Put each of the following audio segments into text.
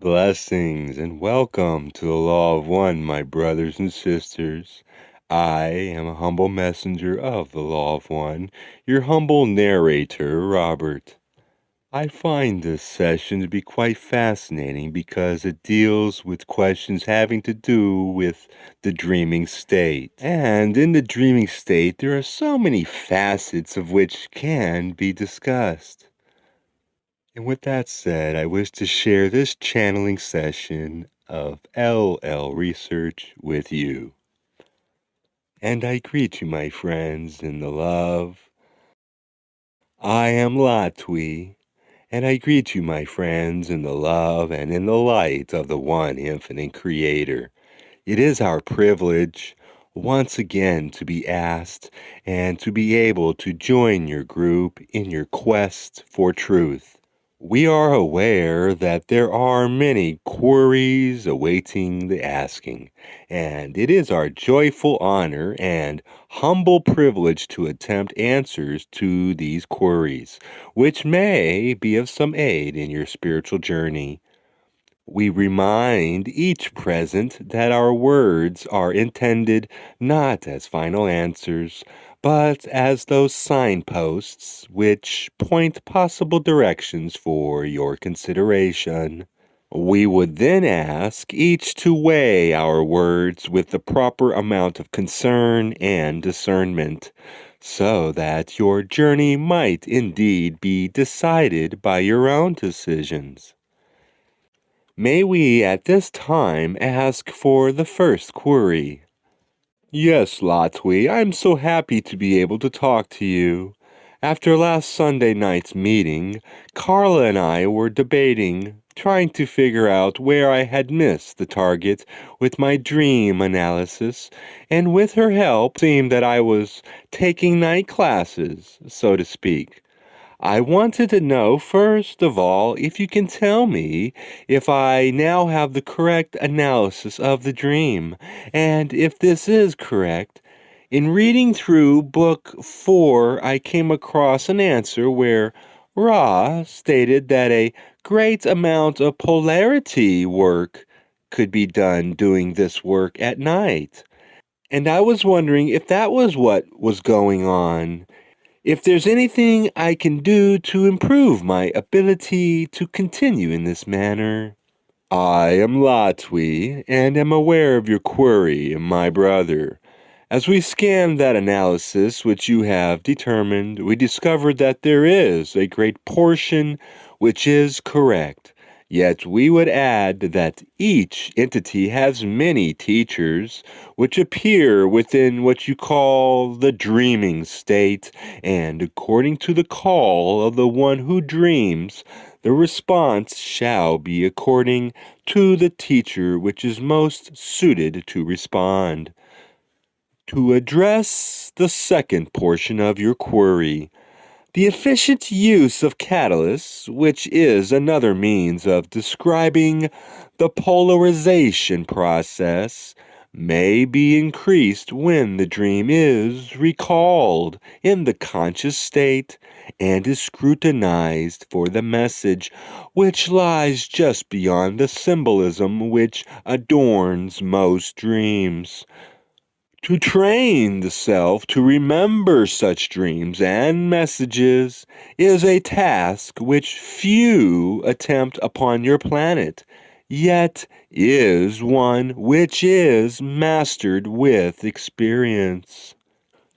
Blessings and welcome to the Law of One, my brothers and sisters. I am a humble messenger of the Law of One, your humble narrator, Robert. I find this session to be quite fascinating because it deals with questions having to do with the dreaming state. And in the dreaming state, there are so many facets of which can be discussed. And with that said, I wish to share this channeling session of LL Research with you. And I greet you, my friends, in the love. I am Latwii, and I greet you, my friends, in the love and in the light of the one infinite Creator. It is our privilege once again to be asked and to be able to join your group in your quest for truth. We are aware that there are many queries awaiting the asking, and it is our joyful honor and humble privilege to attempt answers to these queries, which may be of some aid in your spiritual journey. We remind each present that our words are intended not as final answers, but as those signposts which point possible directions for your consideration. We would then ask each to weigh our words with the proper amount of concern and discernment, so that your journey might indeed be decided by your own decisions. May we at this time ask for the first query? Yes, Latwii, I'm so happy to be able to talk to you. After last Sunday night's meeting, Carla and I were debating, trying to figure out where I had missed the target with my dream analysis, and with her help, it seemed that I was taking night classes, so to speak. I wanted to know, first of all, if you can tell me if I now have the correct analysis of the dream, and if this is correct. In reading through Book 4, I came across an answer where Ra stated that a great amount of polarity work could be done doing this work at night. And I was wondering if that was what was going on. If there's anything I can do to improve my ability to continue in this manner. I am Latwii, and am aware of your query, my brother. As we scanned that analysis which you have determined, we discovered that there is a great portion which is correct. Yet we would add that each entity has many teachers which appear within what you call the dreaming state, and according to the call of the one who dreams, the response shall be according to the teacher which is most suited to respond. To address the second portion of your query, the efficient use of catalysts, which is another means of describing the polarization process, may be increased when the dream is recalled in the conscious state and is scrutinized for the message which lies just beyond the symbolism which adorns most dreams. To train the self to remember such dreams and messages is a task which few attempt upon your planet, yet is one which is mastered with experience.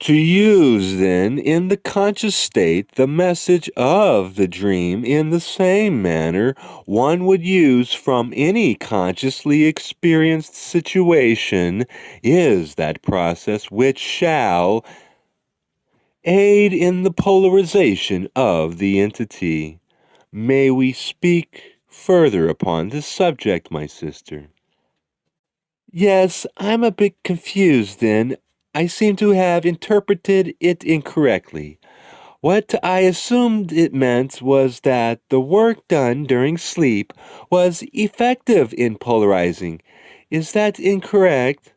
To use, then, in the conscious state the message of the dream in the same manner one would use from any consciously experienced situation is that process which shall aid in the polarization of the entity. May we speak further upon this subject, my sister? Yes, I'm a bit confused then. I seem to have interpreted it incorrectly. What I assumed it meant was that the work done during sleep was effective in polarizing. Is that incorrect?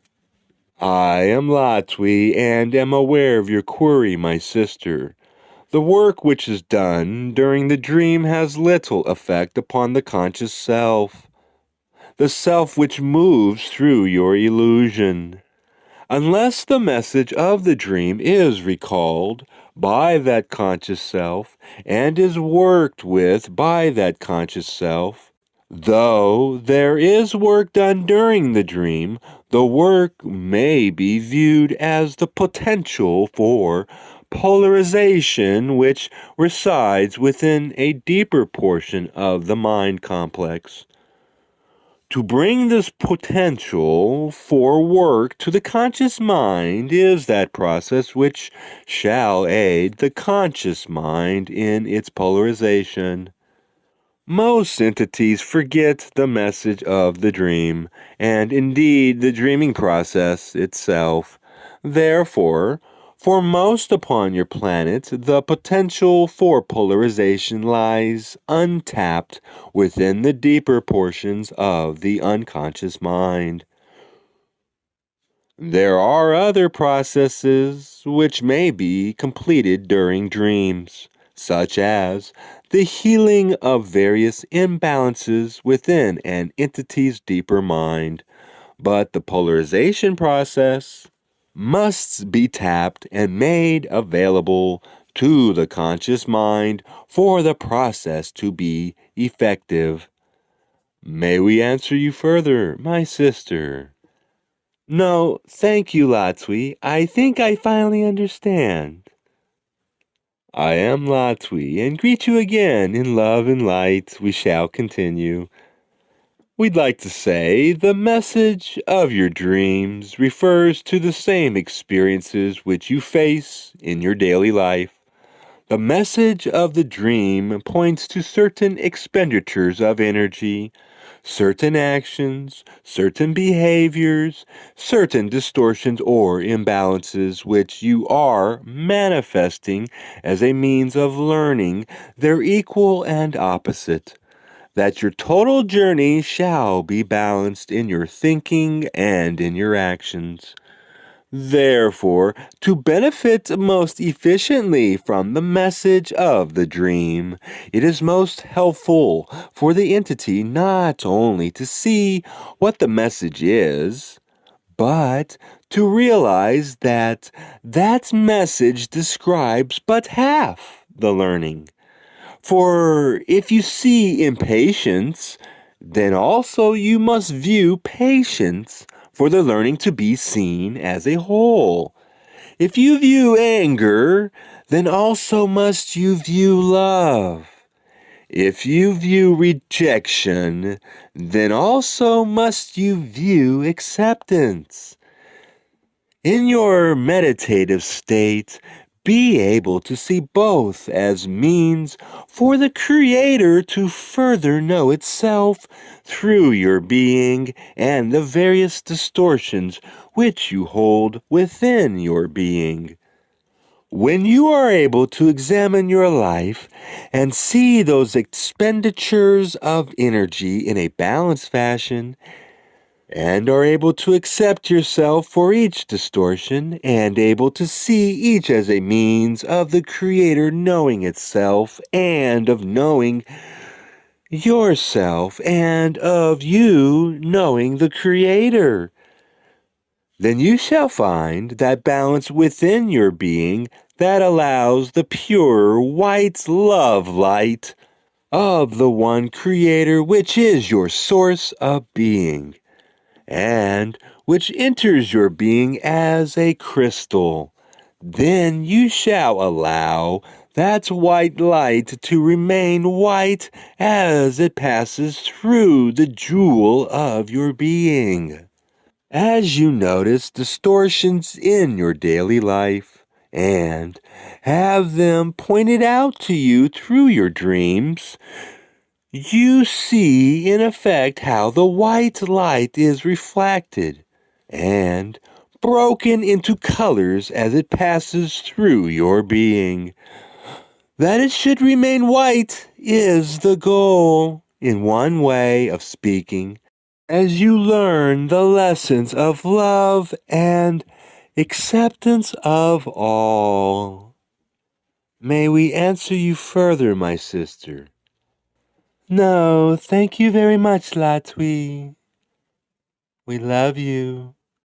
I am Latwii, and am aware of your query, my sister. The work which is done during the dream has little effect upon the conscious self. the self which moves through your illusion. Unless the message of the dream is recalled by that conscious self and is worked with by that conscious self, though there is work done during the dream, the work may be viewed as the potential for polarization which resides within a deeper portion of the mind complex. To bring this potential for work to the conscious mind is that process which shall aid the conscious mind in its polarization. Most entities forget the message of the dream, and indeed the dreaming process itself. Therefore, for most upon your planet, the potential for polarization lies untapped within the deeper portions of the unconscious mind. There are other processes which may be completed during dreams, such as the healing of various imbalances within an entity's deeper mind, but the polarization process must be tapped and made available to the conscious mind for the process to be effective. May we answer you further, my sister? No, thank you, Latwii. I think I finally understand. I am Latwii, and greet you again in love and light. We shall continue. We'd like to say the message of your dreams refers to the same experiences which you face in your daily life. The message of the dream points to certain expenditures of energy, certain actions, certain behaviors, certain distortions or imbalances which you are manifesting as a means of learning their equal and opposite, that your total journey shall be balanced in your thinking and in your actions. Therefore, to benefit most efficiently from the message of the dream, it is most helpful for the entity not only to see what the message is, but to realize that that message describes but half the learning. For if you see impatience, then also you must view patience for the learning to be seen as a whole. If you view anger, then also must you view love. If you view rejection, then also must you view acceptance. In your meditative state, be able to see both as means for the Creator to further know itself through your being and the various distortions which you hold within your being. When you are able to examine your life and see those expenditures of energy in a balanced fashion, and are able to accept yourself for each distortion, and able to see each as a means of the Creator knowing itself, and of knowing yourself, and of you knowing the Creator, then you shall find that balance within your being that allows the pure white love light of the one Creator, which is your source of being, and which enters your being as a crystal. Then you shall allow that white light to remain white as it passes through the jewel of your being. As you notice distortions in your daily life and have them pointed out to you through your dreams, you see in effect how the white light is reflected and broken into colors as it passes through your being. That it should remain white is the goal, in one way of speaking, as you learn the lessons of love and acceptance of all. May we answer you further, my sister? No, thank you very much, Latwii. We love you.